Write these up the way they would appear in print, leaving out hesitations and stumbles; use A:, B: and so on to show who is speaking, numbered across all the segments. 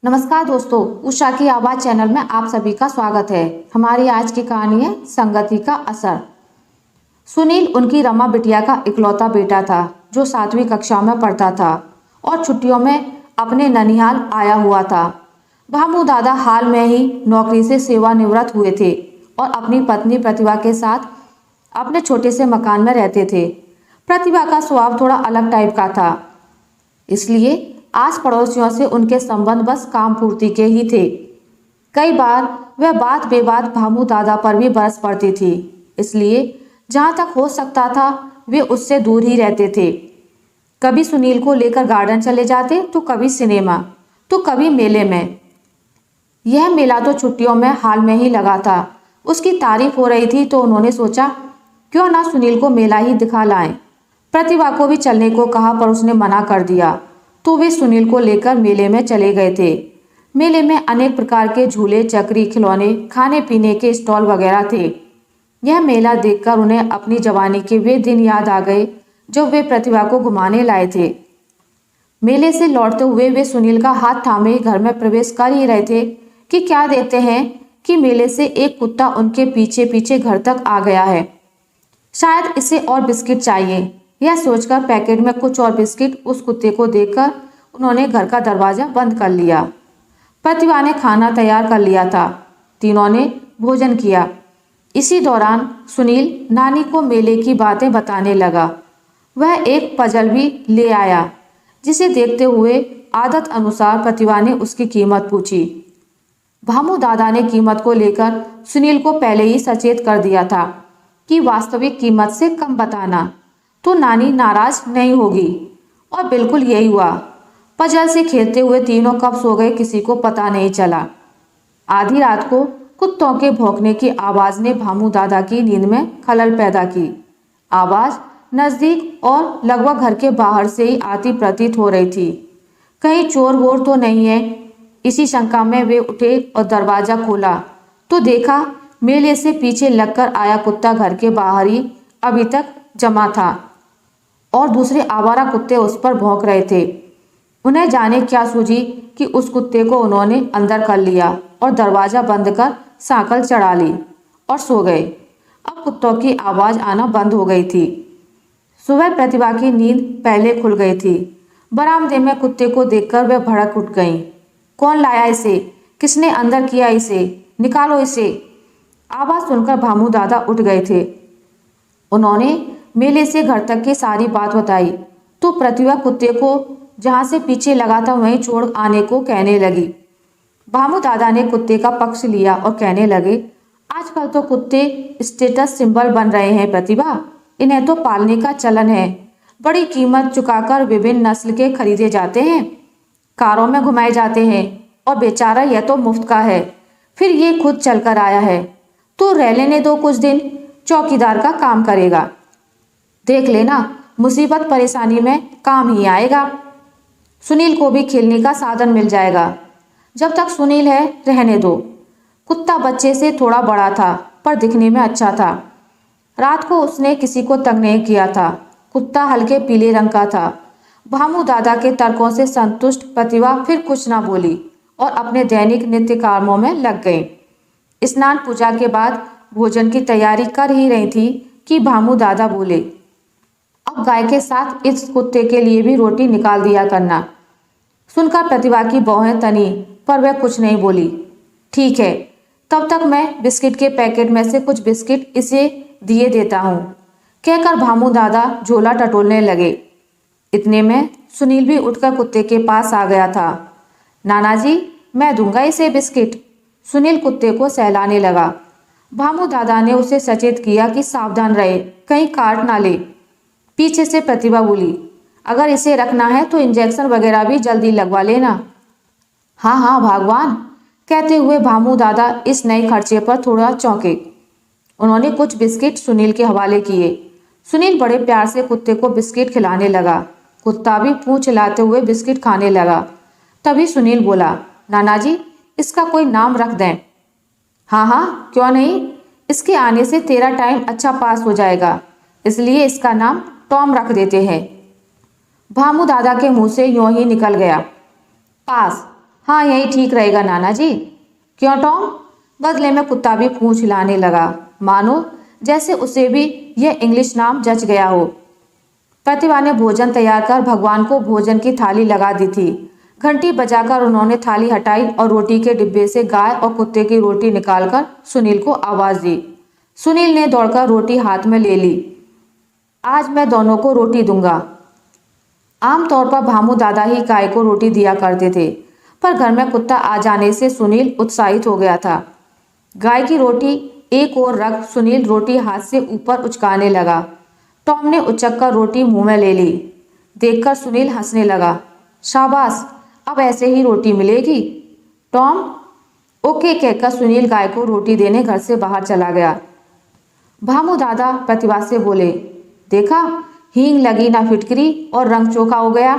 A: नमस्कार दोस्तों, उषा की आवाज चैनल में आप सभी का स्वागत है। हमारी आज की कहानी है संगति का असर। सुनील उनकी रमा बिटिया का इकलौता बेटा था जो 7वीं कक्षा में पढ़ता था और छुट्टियों में अपने ननिहाल आया हुआ था। भामू दादा हाल में ही नौकरी से सेवानिवृत्त हुए थे और अपनी पत्नी प्रतिभा के साथ अपने छोटे से मकान में रहते थे। प्रतिभा का स्वभाव थोड़ा अलग टाइप का था, इसलिए आस पड़ोसियों से उनके संबंध बस काम पूर्ति के ही थे। कई बार वह बात बेबात भामू दादा पर भी बरस पड़ती थी, इसलिए जहाँ तक हो सकता था वे उससे दूर ही रहते थे। कभी सुनील को लेकर गार्डन चले जाते, तो कभी सिनेमा, तो कभी मेले में। यह मेला तो छुट्टियों में हाल में ही लगा था। उसकी तारीफ हो रही थी तो उन्होंने सोचा क्यों ना सुनील को मेला ही दिखा लाएं। प्रतिभा को भी चलने को कहा पर उसने मना कर दिया, तो वे सुनील को लेकर मेले में चले गए थे। मेले में अनेक प्रकार के झूले, चक्री, खिलौने, खाने पीने के स्टॉल वगैरह थे। यह मेला देखकर उन्हें अपनी जवानी के वे दिन याद आ गए जब वे प्रतिभा को घुमाने लाए थे। मेले से लौटते हुए वे सुनील का हाथ थामे घर में प्रवेश कर ही रहे थे कि क्या देखते हैं कि मेले से एक कुत्ता उनके पीछे पीछे घर तक आ गया है। शायद इसे और बिस्किट चाहिए, यह सोचकर पैकेट में कुछ और बिस्किट उस कुत्ते को देकर उन्होंने घर का दरवाजा बंद कर लिया। प्रतिभा ने खाना तैयार कर लिया था। तीनों ने भोजन किया। इसी दौरान सुनील नानी को मेले की बातें बताने लगा। वह एक पजल भी ले आया जिसे देखते हुए आदत अनुसार प्रतिभा ने उसकी कीमत पूछी। भामू दादा ने कीमत को लेकर सुनील को पहले ही सचेत कर दिया था कि वास्तविक कीमत से कम बताना तो नानी नाराज नहीं होगी, और बिल्कुल यही हुआ। पजल से खेलते हुए तीनों कब सो गए किसी को पता नहीं चला। आधी रात को कुत्तों के भौंकने की आवाज ने भामू दादा की नींद में खलल पैदा की। आवाज नजदीक और लगभग घर के बाहर से ही आती प्रतीत हो रही थी। कहीं चोर वोर तो नहीं है, इसी शंका में वे उठे और दरवाजा खोला तो देखा मेले से पीछे लगकर आया कुत्ता घर के बाहर ही अभी तक जमा था और दूसरे आवारा कुत्ते उस पर भौंक रहे थे। उन्हें जाने क्या सूझी कि उस कुत्ते को उन्होंने अंदर कर लिया और दरवाजा बंद कर सांकल चढ़ा ली और सो गए। अब कुत्तों की आवाज आना बंद हो गई थी। सुबह प्रतिभा की नींद पहले खुल गई थी। बरामदे में कुत्ते को देखकर वह भड़क उठ गई। कौन लाया इसे? किसने अंदर किया इसे? निकालो इसे। आवाज सुनकर भामू दादा उठ गए थे। उन्होंने मेले से घर तक की सारी बात बताई तो प्रतिभा कुत्ते को जहां से पीछे लगा था वहीं छोड़ आने को कहने लगी। भामू दादा ने कुत्ते का पक्ष लिया और कहने लगे, आजकल तो कुत्ते स्टेटस सिंबल बन रहे हैं प्रतिभा, इन्हें तो पालने का चलन है। बड़ी कीमत चुकाकर विभिन्न नस्ल के खरीदे जाते हैं, कारों में घुमाए जाते हैं, और बेचारा यह तो मुफ्त का है। फिर ये खुद चलकर आया है तो रह लेने दो, कुछ दिन चौकीदार का काम करेगा। देख लेना, मुसीबत परेशानी में काम ही आएगा। सुनील को भी खेलने का साधन मिल जाएगा। जब तक सुनील है रहने दो। कुत्ता बच्चे से थोड़ा बड़ा था पर दिखने में अच्छा था। रात को उसने किसी को तंग नहीं किया था। कुत्ता हल्के पीले रंग का था। भामू दादा के तर्कों से संतुष्ट प्रतिभा फिर कुछ ना बोली और अपने दैनिक नित्य कामों में लग गई। स्नान पूजा के बाद भोजन की तैयारी कर ही रही थी कि भामू दादा बोले, अब गाय के साथ इस कुत्ते के लिए भी रोटी निकाल दिया करना। सुनकर प्रतिभा की भौहें तनी पर वह कुछ नहीं बोली। ठीक है, तब तक मैं बिस्किट के पैकेट में से कुछ बिस्किट इसे दिए देता हूँ, कहकर भामू दादा झोला टटोलने लगे। इतने में सुनील भी उठकर कुत्ते के पास आ गया था। नाना जी, मैं दूंगा इसे बिस्किट। सुनील कुत्ते को सहलाने लगा। भामू दादा ने उसे सचेत किया कि सावधान रहे, कहीं काट ना ले। पीछे से प्रतिभा बोली, अगर इसे रखना है तो इंजेक्शन वगैरह भी जल्दी लगवा लेना। हाँ हाँ भगवान, कहते हुए भामू दादा इस नए खर्चे पर थोड़ा चौंके। उन्होंने कुछ बिस्किट सुनील के हवाले किए। सुनील बड़े प्यार से कुत्ते को बिस्किट खिलाने लगा। कुत्ता भी पूंछ हिलाते हुए बिस्किट खाने लगा। तभी सुनील बोला, नाना जी, इसका कोई नाम रख दें। हाँ हाँ, क्यों नहीं, इसके आने से तेरा टाइम अच्छा पास हो जाएगा, इसलिए इसका नाम टॉम रख देते हैं। भामू दादा के मुंह से यूं ही निकल गया। पास। हाँ, यही ठीक रहेगा नाना जी। क्यों टॉम? बदले में कुत्ता भी पूंछ हिलाने लगा, मानो जैसे उसे भी यह इंग्लिश नाम जच गया हो। प्रतिभा ने भोजन तैयार कर भगवान को भोजन की थाली लगा दी थी। घंटी बजाकर उन्होंने थाली हटाई और रोटी के डिब्बे से गाय और कुत्ते की रोटी निकालकर सुनील को आवाज दी। सुनील ने दौड़कर रोटी हाथ में ले ली। आज मैं दोनों को रोटी दूंगा। आमतौर पर भामू दादा ही गाय को रोटी दिया करते थे, पर घर में कुत्ता आ जाने से सुनील उत्साहित हो गया था। गाय की रोटी एक ओर रख सुनील रोटी हाथ से ऊपर उचकाने लगा। टॉम ने उचक कर रोटी मुंह में ले ली। देखकर सुनील हंसने लगा। शाबाश, अब ऐसे ही रोटी मिलेगी। टॉम ओके कहकर सुनील गाय को रोटी देने घर से बाहर चला गया। भामू दादा प्रतिभा से बोले, देखा, हींग लगी ना फिटकरी और रंग चोखा हो गया।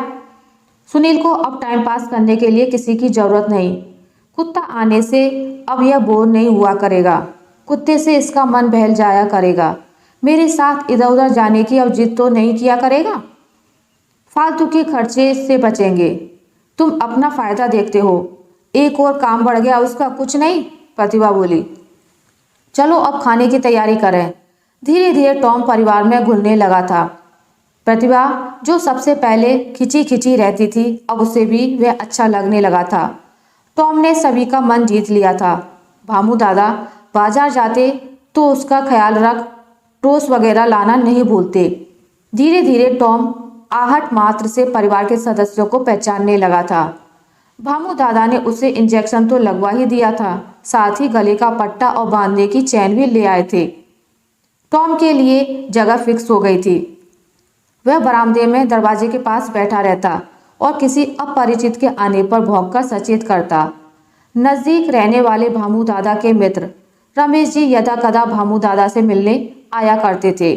A: सुनील को अब टाइम पास करने के लिए किसी की जरूरत नहीं। कुत्ता आने से अब यह बोर नहीं हुआ करेगा। कुत्ते से इसका मन बहल जाया करेगा। मेरे साथ इधर उधर जाने की अब जिद तो नहीं किया करेगा। फालतू के खर्चे से बचेंगे। तुम अपना फायदा देखते हो। एक और काम बढ़ गया उसका कुछ नहीं। प्रतिभा बोली, चलो अब खाने की तैयारी करें। धीरे धीरे टॉम परिवार में घुलने लगा था। प्रतिभा जो सबसे पहले खिंची खिंची रहती थी, अब उसे भी वह अच्छा लगने लगा था। टॉम ने सभी का मन जीत लिया था। भामू दादा बाजार जाते तो उसका ख्याल रख टोस्ट वगैरह लाना नहीं भूलते। धीरे धीरे टॉम आहट मात्र से परिवार के सदस्यों को पहचानने लगा था। भामू दादा ने उसे इंजेक्शन तो लगवा ही दिया था, साथ ही गले का पट्टा और बांधने की चैन भी ले आए थे। टॉम के लिए जगह फिक्स हो गई थी। वह बरामदे में दरवाजे के पास बैठा रहता और किसी अपरिचित के आने पर भौंककर सचेत करता। नजदीक रहने वाले भामू दादा के मित्र रमेश जी यदा कदा भामू दादा से मिलने आया करते थे।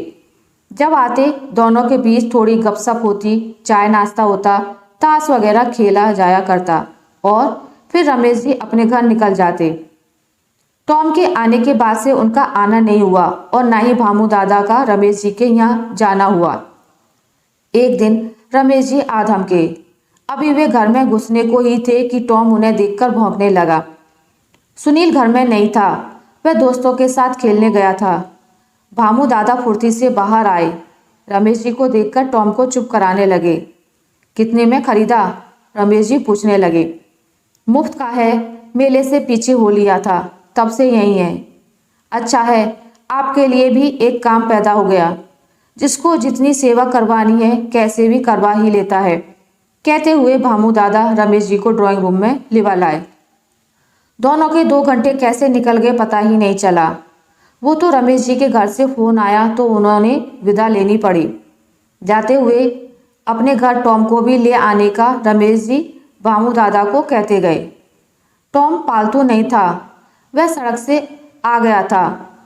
A: जब आते दोनों के बीच थोड़ी गपशप होती, चाय नाश्ता होता, ताश वगैरह खेला जाया करता और फिर रमेश जी अपने घर निकल जाते। टॉम के आने के बाद से उनका आना नहीं हुआ और ना ही भामू दादा का रमेश जी के यहाँ जाना हुआ। एक दिन रमेश जी आधमके। अभी वे घर में घुसने को ही थे कि टॉम उन्हें देखकर भौंकने लगा। सुनील घर में नहीं था, वह दोस्तों के साथ खेलने गया था। भामू दादा फुर्ती से बाहर आए। रमेश जी को देखकर टॉम को चुप कराने लगे। कितने में खरीदा? रमेश जी पूछने लगे। मुफ्त का है, मेले से पीछे हो लिया था, तब से यही है। अच्छा है, आपके लिए भी एक काम पैदा हो गया। जिसको जितनी सेवा करवानी है कैसे भी करवा ही लेता है। कहते हुए भामू दादा रमेश जी को ड्राइंग रूम में लिवा लाए। दोनों के 2 घंटे कैसे निकल गए पता ही नहीं चला। वो तो रमेश जी के घर से फोन आया तो उन्होंने विदा लेनी पड़ी। जाते हुए अपने घर टॉम को भी ले आने का रमेश जी भामू दादा को कहते गए। टॉम पालतू नहीं था, वह सड़क से आ गया था।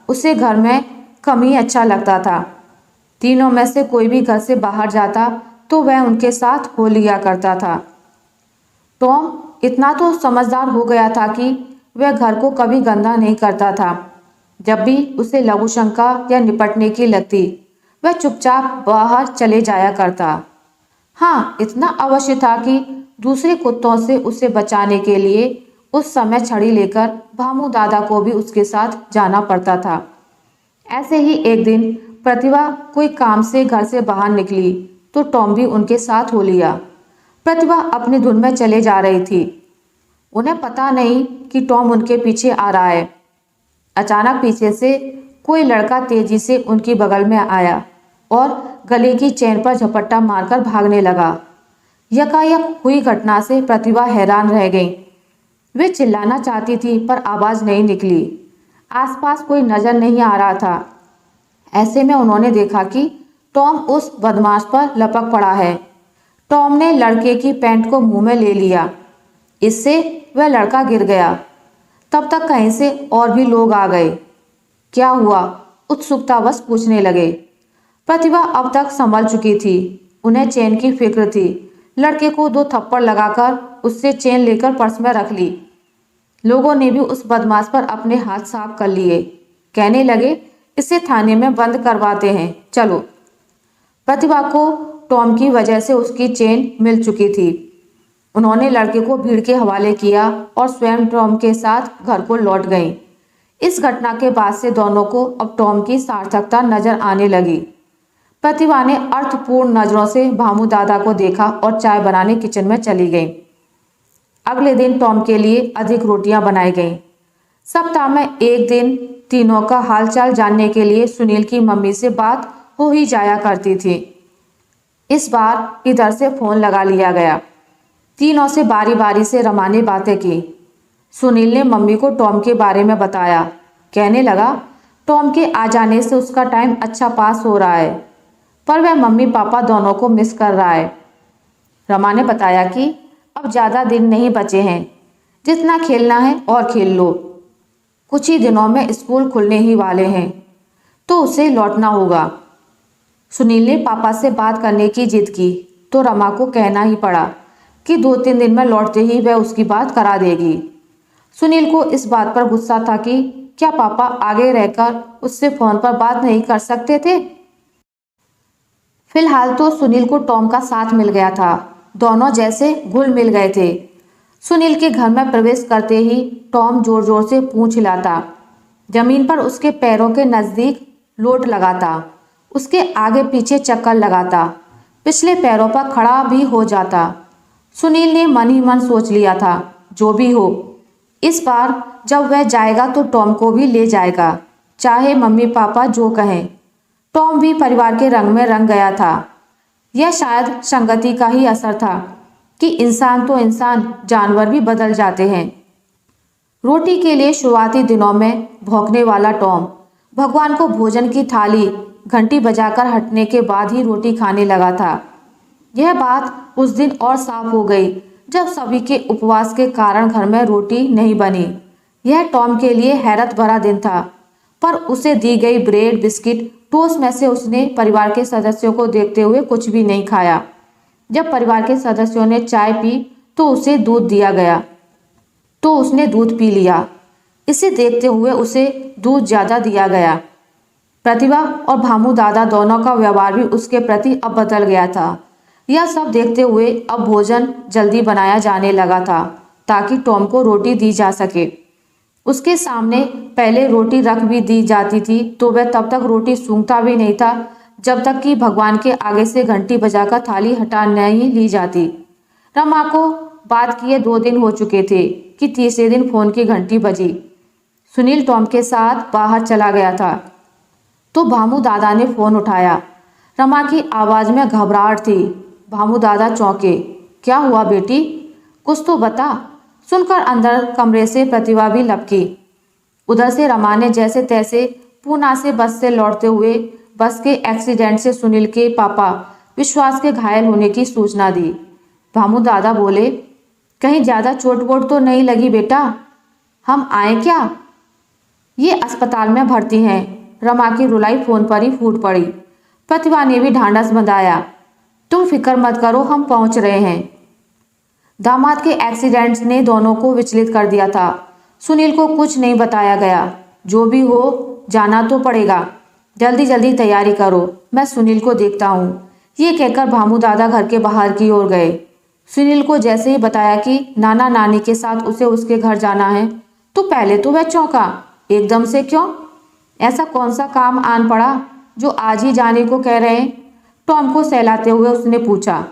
A: उसे घर में कम ही अच्छा लगता था। तीनों में से कोई भी घर से बाहर जाता तो वह उनके साथ हो लिया करता था। टॉम इतना तो समझदार हो गया था कि वह घर को कभी गंदा नहीं करता था। जब भी उसे लघु शंका या निपटने की लगती, वह चुपचाप बाहर चले जाया करता। हाँ, इतना अवश्य था कि दूसरे कुत्तों से उसे बचाने के लिए उस समय छड़ी लेकर भामू दादा को भी उसके साथ जाना पड़ता था। ऐसे ही एक दिन प्रतिभा कोई काम से घर से बाहर निकली तो टॉम भी उनके साथ हो लिया। प्रतिभा अपनी धुन में चले जा रही थी। उन्हें पता नहीं कि टॉम उनके पीछे आ रहा है। अचानक पीछे से कोई लड़का तेजी से उनकी बगल में आया और गले की चेन पर झपट्टा मारकर भागने लगा। यकायक हुई घटना से प्रतिभा हैरान रह गई। वे चिल्लाना चाहती थी पर आवाज नहीं निकली। आसपास कोई नजर नहीं आ रहा था। ऐसे में उन्होंने देखा कि टॉम उस बदमाश पर लपक पड़ा है। टॉम ने लड़के की पैंट को मुंह में ले लिया। इससे वह लड़का गिर गया। तब तक कहीं से और भी लोग आ गए। क्या हुआ? उत्सुकतावश पूछने लगे। प्रतिभा अब तक संभल चुकी थी। उन्हें चेन की फिक्र थी। लड़के को 2 थप्पड़ लगाकर उससे चेन लेकर पर्स में रख ली। लोगों ने भी उस बदमाश पर अपने हाथ साफ कर लिए। कहने लगे, इसे थाने में बंद करवाते हैं, चलो। प्रतिभा को टॉम की वजह से उसकी चेन मिल चुकी थी। उन्होंने लड़के को भीड़ के हवाले किया और स्वयं टॉम के साथ घर को लौट गईं। इस घटना के बाद से दोनों को अब टॉम की सार्थकता नजर आने लगी। प्रतिभा ने अर्थपूर्ण नजरों से भामू दादा को देखा और चाय बनाने किचन में चली गई। अगले दिन टॉम के लिए अधिक रोटियां बनाई गईं। सप्ताह में एक दिन तीनों का हालचाल जानने के लिए सुनील की मम्मी से बात हो ही जाया करती थी। इस बार इधर से फोन लगा लिया गया। तीनों से बारी बारी से रमा ने बातें की। सुनील ने मम्मी को टॉम के बारे में बताया। कहने लगा, टॉम के आ जाने से उसका टाइम अच्छा पास हो रहा है, पर वह मम्मी पापा दोनों को मिस कर रहा है। रमा ने बताया कि अब ज़्यादा दिन नहीं बचे हैं, जितना खेलना है और खेल लो। कुछ ही दिनों में स्कूल खुलने ही वाले हैं, तो उसे लौटना होगा। सुनील ने पापा से बात करने की जिद की तो रमा को कहना ही पड़ा कि 2-3 दिन में लौटते ही वह उसकी बात करा देगी। सुनील को इस बात पर गुस्सा था कि क्या पापा आगे रहकर उससे फोन पर बात नहीं कर सकते थे। फिलहाल तो सुनील को टॉम का साथ मिल गया था। दोनों जैसे घुल मिल गए थे। सुनील के घर में प्रवेश करते ही टॉम जोर जोर से पूंछ हिलाता, जमीन पर उसके पैरों के नजदीक लोट लगाता, उसके आगे पीछे चक्कर लगाता, पिछले पैरों पर खड़ा भी हो जाता। सुनील ने मन ही मन सोच लिया था, जो भी हो, इस बार जब वह जाएगा तो टॉम को भी ले जाएगा, चाहे मम्मी पापा जो कहें। टॉम भी परिवार के रंग में रंग गया था। यह शायद संगति का ही असर था कि इंसान तो इंसान, जानवर भी बदल जाते हैं। रोटी के लिए शुरुआती दिनों में भौंकने वाला टॉम भगवान को भोजन की थाली घंटी बजाकर हटने के बाद ही रोटी खाने लगा था। यह बात उस दिन और साफ हो गई जब सभी के उपवास के कारण घर में रोटी नहीं बनी। यह टॉम के लिए हैरत भरा दिन था, पर उसे दी गई ब्रेड, बिस्किट, टोस्ट में से उसने परिवार के सदस्यों को देखते हुए कुछ भी नहीं खाया। जब परिवार के सदस्यों ने चाय पी तो उसे दूध दिया गया, तो उसने दूध पी लिया। इसे देखते हुए उसे दूध ज़्यादा दिया गया। प्रतिभा और भामू दादा दोनों का व्यवहार भी उसके प्रति अब बदल गया था। यह सब देखते हुए अब भोजन जल्दी बनाया जाने लगा था ताकि टॉम को रोटी दी जा सके। उसके सामने पहले रोटी रख भी दी जाती थी तो वह तब तक रोटी सूंघता भी नहीं था जब तक कि भगवान के आगे से घंटी बजाकर थाली हटा नहीं ली जाती। रमा को बात किए 2 दिन हो चुके थे कि तीसरे दिन फोन की घंटी बजी। सुनील टॉम के साथ बाहर चला गया था तो भामू दादा ने फोन उठाया। रमा की आवाज में घबराहट थी। भामू दादा चौंके। क्या हुआ बेटी, कुछ तो बता। सुनकर अंदर कमरे से प्रतिभा भी लपकी। उधर से रमा ने जैसे तैसे पूना से बस से लौटते हुए बस के एक्सीडेंट से सुनील के पापा विश्वास के घायल होने की सूचना दी। भामू दादा बोले, कहीं ज़्यादा चोट वोट तो नहीं लगी बेटा, हम आए क्या? ये अस्पताल में भर्ती हैं। रमा की रुलाई फोन पर ही फूट पड़ी। प्रतिभा ने भी ढांढस बंधाया, तुम फिक्र मत करो, हम पहुंच रहे हैं। दामाद के एक्सीडेंट ने दोनों को विचलित कर दिया था। सुनील को कुछ नहीं बताया गया। जो भी हो, जाना तो पड़ेगा, जल्दी जल्दी तैयारी करो, मैं सुनील को देखता हूँ। ये कहकर भामू दादा घर के बाहर की ओर गए। सुनील को जैसे ही बताया कि नाना नानी के साथ उसे उसके घर जाना है तो पहले तो वह चौंका। एकदम से क्यों? ऐसा कौन सा काम आन पड़ा जो आज ही जाने को कह रहे हैं? टॉम को सहलाते हुए उसने पूछा।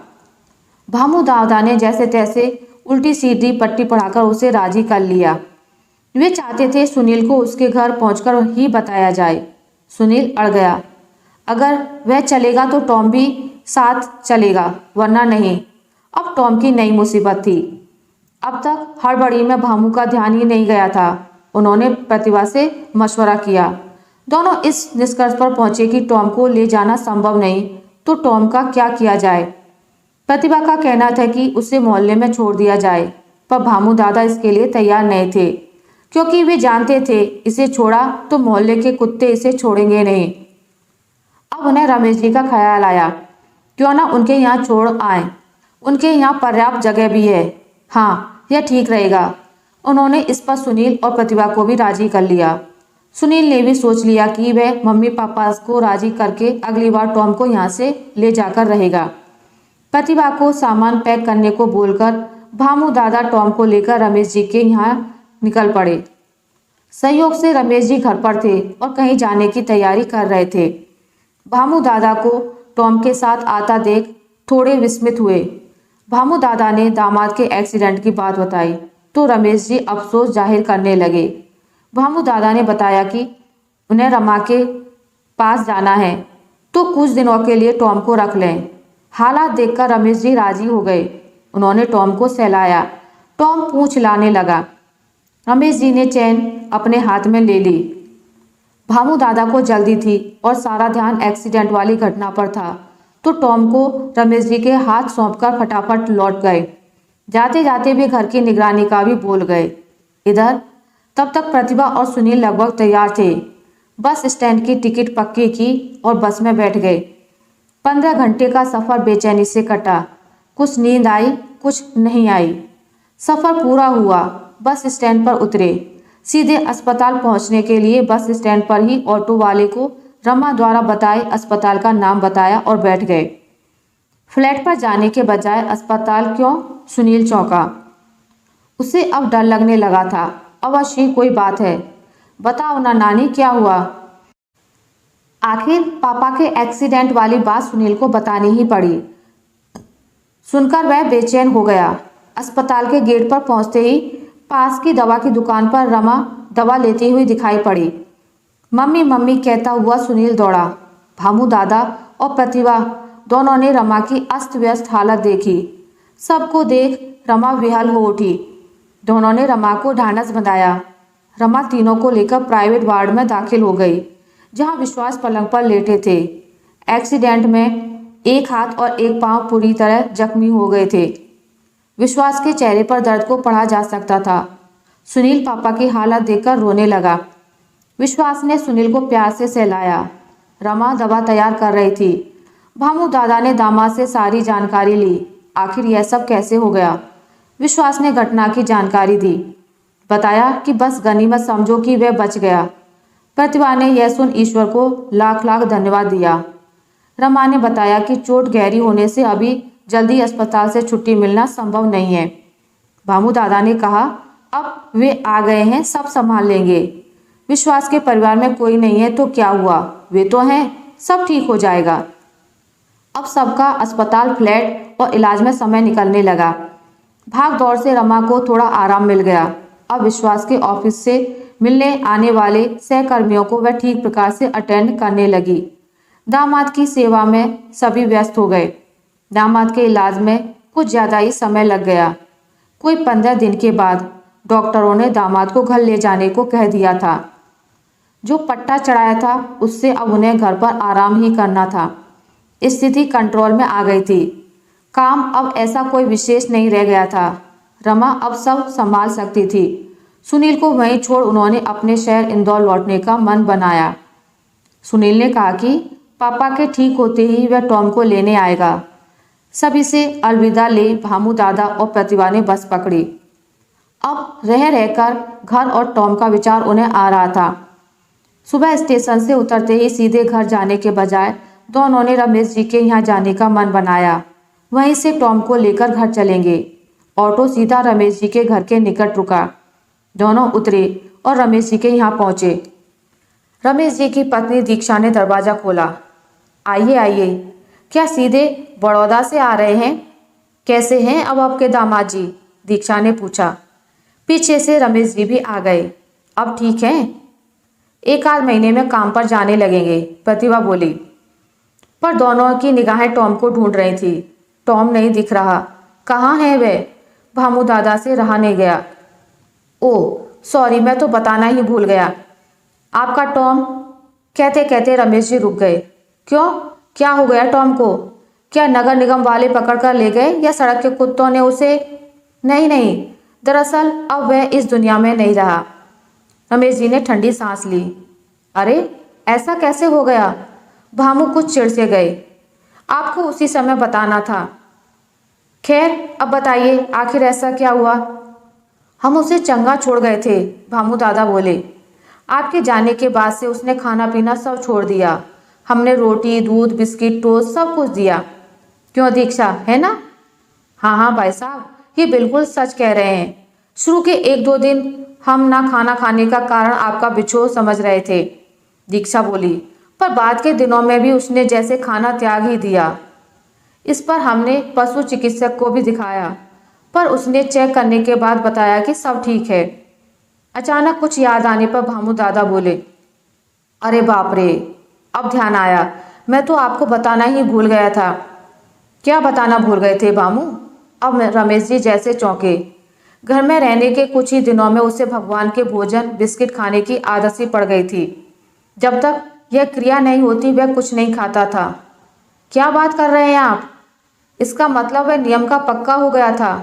A: भामू दादा ने जैसे तैसे उल्टी सीधी पट्टी पढ़ाकर उसे राजी कर लिया। वे चाहते थे सुनील को उसके घर पहुंचकर ही बताया जाए। सुनील अड़ गया। अगर वह चलेगा तो टॉम भी साथ चलेगा, वरना नहीं। अब टॉम की नई मुसीबत थी। अब तक हड़बड़ी में भामू का ध्यान ही नहीं गया था। उन्होंने प्रतिभा से मशवरा किया। दोनों इस निष्कर्ष पर पहुंचे कि टॉम को ले जाना संभव नहीं, तो टॉम का क्या किया जाए। प्रतिभा का कहना था कि उसे मोहल्ले में छोड़ दिया जाए, पर भामू दादा इसके लिए तैयार नहीं थे, क्योंकि वे जानते थे इसे छोड़ा तो मोहल्ले के कुत्ते इसे छोड़ेंगे नहीं। अब उन्हें रमेश जी का ख्याल आया, क्यों ना उनके यहाँ छोड़ आए, उनके यहाँ पर्याप्त जगह भी है। हाँ, यह ठीक रहेगा। उन्होंने इस पर सुनील और प्रतिभा को भी राजी कर लिया। सुनील ने भी सोच लिया कि वह मम्मी पापा को राजी करके अगली बार टॉम को यहाँ से ले जाकर रहेगा। प्रतिभा को सामान पैक करने को बोलकर भामू दादा टॉम को लेकर रमेश जी के यहाँ निकल पड़े। संयोग से रमेश जी घर पर थे और कहीं जाने की तैयारी कर रहे थे। भामू दादा को टॉम के साथ आता देख थोड़े विस्मित हुए। भामू दादा ने दामाद के एक्सीडेंट की बात बताई तो रमेश जी अफसोस जाहिर करने लगे। भामू दादा ने बताया कि उन्हें रमा के पास जाना है तो कुछ दिनों के लिए टॉम को रख लें। हालात देखकर रमेश जी राजी हो गए। उन्होंने टॉम को सहलाया। टॉम पूंछ हिलाने लगा। रमेश जी ने चैन अपने हाथ में ले ली। भामू दादा को जल्दी थी और सारा ध्यान एक्सीडेंट वाली घटना पर था तो टॉम को रमेश जी के हाथ सौंपकर फटाफट लौट गए। जाते जाते भी घर की निगरानी का भी बोल गए। इधर तब तक प्रतिभा और सुनील लगभग तैयार थे। बस स्टैंड की टिकट पक्की की और बस में बैठ गए। 15 घंटे का सफ़र बेचैनी से कटा। कुछ नींद आई, कुछ नहीं आई। सफ़र पूरा हुआ। बस स्टैंड पर उतरे। सीधे अस्पताल पहुंचने के लिए बस स्टैंड पर ही ऑटो वाले को रमा द्वारा बताए अस्पताल का नाम बताया और बैठ गए। फ्लैट पर जाने के बजाय अस्पताल क्यों, सुनील चौंका। उसे अब डर लगने लगा था। अवश्य कोई बात है। बताओ ना नानी, क्या हुआ? आखिर पापा के एक्सीडेंट वाली बात सुनील को बतानी ही पड़ी। सुनकर वह बेचैन हो गया। अस्पताल के गेट पर पहुंचते ही पास की दवा की दुकान पर रमा दवा लेती हुई दिखाई पड़ी। मम्मी मम्मी कहता हुआ सुनील दौड़ा। भामू दादा और प्रतिभा दोनों ने रमा की अस्त व्यस्त हालत देखी। सबको देख रमा विहल हो उठी। दोनों ने रमा को ढांढस बंधाया। रमा तीनों को लेकर प्राइवेट वार्ड में दाखिल हो गई जहां विश्वास पलंग पर लेटे थे। एक्सीडेंट में एक हाथ और एक पांव पूरी तरह जख्मी हो गए थे। विश्वास के चेहरे पर दर्द को पढ़ा जा सकता था। सुनील पापा की हालत देखकर रोने लगा। विश्वास ने सुनील को प्यार से सहलाया। रमा दवा तैयार कर रही थी। भामू दादा ने दामाद से सारी जानकारी ली। आखिर यह सब कैसे हो गया? विश्वास ने घटना की जानकारी दी। बताया कि बस गनीमत समझो कि वह बच गया। प्रतिभा ने यह सुन ईश्वर को लाख लाख धन्यवाद दिया। रमा ने बताया कि चोट गहरी होने से अभी जल्दी अस्पताल से छुट्टी मिलना संभव नहीं है। भामू दादा ने कहा, अब वे आ गए हैं, सब संभाल लेंगे। विश्वास के परिवार में कोई नहीं है तो क्या हुआ, वे तो हैं, सब ठीक हो जाएगा। अब सबका अस्पताल, फ्लैट और इलाज में समय निकलने लगा। भाग दौड़ से रमा को थोड़ा आराम मिल गया। अब विश्वास के ऑफिस से मिलने आने वाले सहकर्मियों को वह ठीक प्रकार से अटेंड करने लगी। दामाद की सेवा में सभी व्यस्त हो गए। दामाद के इलाज में कुछ ज़्यादा ही समय लग गया। कोई 15 दिन के बाद डॉक्टरों ने दामाद को घर ले जाने को कह दिया था। जो पट्टा चढ़ाया था उससे अब उन्हें घर पर आराम ही करना था। स्थिति कंट्रोल में आ गई थी। काम अब ऐसा कोई विशेष नहीं रह गया था। रमा अब सब संभाल सकती थी। सुनील को वहीं छोड़ उन्होंने अपने शहर इंदौर लौटने का मन बनाया। सुनील ने कहा कि पापा के ठीक होते ही वह टॉम को लेने आएगा। सभी से अलविदा ले भामू दादा और प्रतिभा ने बस पकड़ी। अब रह रहकर घर और टॉम का विचार उन्हें आ रहा था। सुबह स्टेशन से उतरते ही सीधे घर जाने के बजाय दोनों ने रमेश जी के यहाँ जाने का मन बनाया। वहीं से टॉम को लेकर घर चलेंगे। ऑटो सीधा रमेश जी के घर के निकट रुका। दोनों उतरे और रमेश जी के यहाँ पहुँचे। रमेश जी की पत्नी दीक्षा ने दरवाज़ा खोला। आइए आइए, क्या सीधे बड़ौदा से आ रहे हैं? कैसे हैं अब आपके दामाद जी? दीक्षा ने पूछा। पीछे से रमेश जी भी आ गए। अब ठीक हैं? 1 आध महीने में काम पर जाने लगेंगे, प्रतिभा बोली। पर दोनों की निगाहें टॉम को ढूंढ रही थी। टॉम नहीं दिख रहा। कहाँ है वह? भामू दादा से रहा नहीं गया। ओह सॉरी, मैं तो बताना ही भूल गया। आपका टॉम, कहते कहते रमेश जी रुक गए। क्यों, क्या हो गया टॉम को? क्या नगर निगम वाले पकड़ कर ले गए या सड़क के कुत्तों ने उसे? नहीं नहीं, दरअसल अब वह इस दुनिया में नहीं रहा। रमेश जी ने ठंडी सांस ली। अरे ऐसा कैसे हो गया? भामू कुछ चिढ़ से गए। आपको उसी समय बताना था। खैर अब बताइए, आखिर ऐसा क्या हुआ? हम उसे चंगा छोड़ गए थे, भामू दादा बोले। आपके जाने के बाद से उसने खाना पीना सब छोड़ दिया। हमने रोटी, दूध, बिस्किट, टोस्ट सब कुछ दिया। क्यों दीक्षा, है ना? हाँ हाँ भाई साहब, ये बिल्कुल सच कह रहे हैं। शुरू के 1-2 दिन हम ना खाना खाने का कारण आपका बिछोह समझ रहे थे, दीक्षा बोली, पर बाद के दिनों में भी उसने जैसे खाना त्याग ही दिया। इस पर हमने पशु चिकित्सक को भी दिखाया, पर उसने चेक करने के बाद बताया कि सब ठीक है। अचानक कुछ याद आने पर भामू दादा बोले, अरे बाप रे, अब ध्यान आया, मैं तो आपको बताना ही भूल गया था। क्या बताना भूल गए थे भामू? अब रमेश जी जैसे चौंके। घर में रहने के कुछ ही दिनों में उसे भगवान के भोजन बिस्किट खाने की आदत सी पड़ गई थी। जब तक यह क्रिया नहीं होती वह कुछ नहीं खाता था। क्या बात कर रहे हैं आप? इसका मतलब वह नियम का पक्का हो गया था।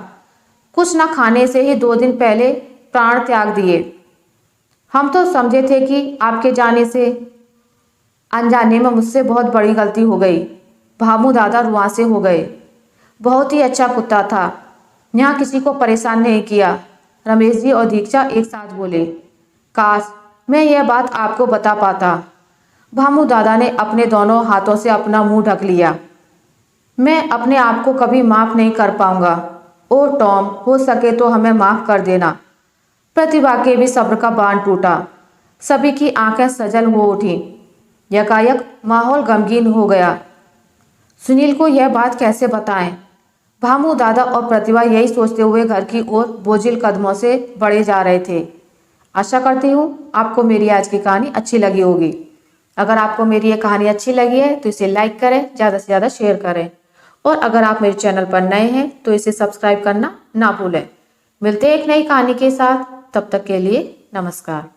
A: कुछ न खाने से ही 2 दिन पहले प्राण त्याग दिए। हम तो समझे थे कि आपके जाने से अनजाने में मुझसे बहुत बड़ी गलती हो गई। भामू दादा रुआंसे हो गए। बहुत ही अच्छा कुत्ता था, यहाँ किसी को परेशान नहीं किया। रमेश जी और दीक्षा एक साथ बोले, काश मैं यह बात आपको बता पाता। भामू दादा ने अपने दोनों हाथों से अपना मुंह ढक लिया। मैं अपने आप को कभी माफ नहीं कर पाऊंगा। ओ टॉम, हो सके तो हमें माफ कर देना। प्रतिभा के भी सब्र का बांध टूटा। सभी की आंखें सजल हो उठी। यकायक माहौल गमगीन हो गया। सुनील को यह बात कैसे बताएं? भामू दादा और प्रतिभा यही सोचते हुए घर की ओर बोझिल कदमों से बढ़े जा रहे थे। आशा करती हूँ आपको मेरी आज की कहानी अच्छी लगी होगी। अगर आपको मेरी ये कहानी अच्छी लगी है तो इसे लाइक करें, ज़्यादा से ज़्यादा शेयर करें, और अगर आप मेरे चैनल पर नए हैं तो इसे सब्सक्राइब करना ना भूलें। मिलते हैं एक नई कहानी के साथ, तब तक के लिए नमस्कार।